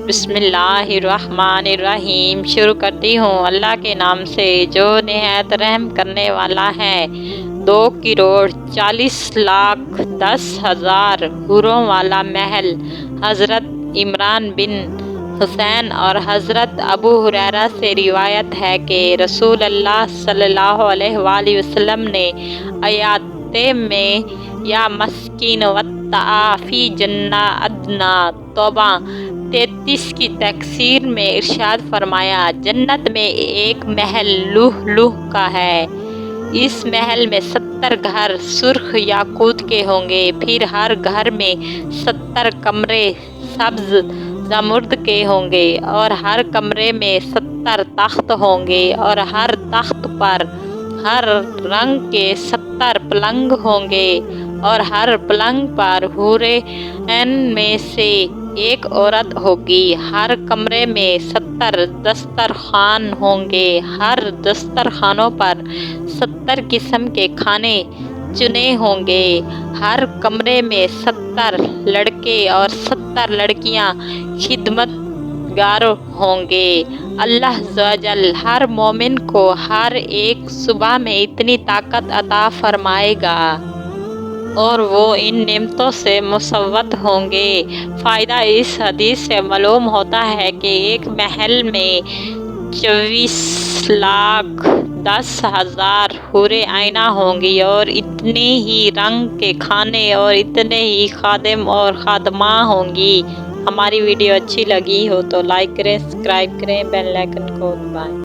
بسم اللہ الرحمن الرحیم۔ شروع کرتی ہوں اللہ کے نام سے جو نہایت رحم کرنے والا ہے۔ 2,40,10,000 حوروں والا محل۔ حضرت عمران بن حسین اور حضرت ابو ہریرہ سے روایت ہے کہ رسول اللہ صلی اللہ علیہ وآلہ وسلم نے آیات میں یا مسکین وطاع فی جنہ ادنا توبہ 33 کی تفسیر میں ارشاد فرمایا، جنت میں ایک محل لؤلؤ کا ہے، اس محل میں 70 گھر سرخ یاقوت کے ہوں گے، پھر ہر گھر میں 70 کمرے سبز زمرد کے ہوں گے، اور ہر کمرے میں 70 تخت ہوں گے، اور ہر تخت پر ہر رنگ کے 70 پلنگ ہوں گے، اور ہر پلنگ پر حورین میں سے ایک عورت ہوگی، ہر کمرے میں 70 دسترخوان ہوں گے، ہر دسترخوانوں پر 70 قسم کے کھانے چنے ہوں گے، ہر کمرے میں 70 لڑکے اور 70 لڑکیاں خدمت گار ہوں گے۔ اللہ عز و جل ہر مومن کو ہر ایک صبح میں اتنی طاقت عطا فرمائے گا اور وہ ان نعمتوں سے مسرت ہوں گے۔ فائدہ: اس حدیث سے معلوم ہوتا ہے کہ ایک محل میں 24,10,000 حوریں عینہ ہوں گی، اور اتنے ہی رنگ کے کھانے اور اتنے ہی خادم اور خادمہ ہوں گی۔ ہماری ویڈیو اچھی لگی ہو تو لائک کریں، سبسکرائب کریں، بیل آئیکن کو دبائیں۔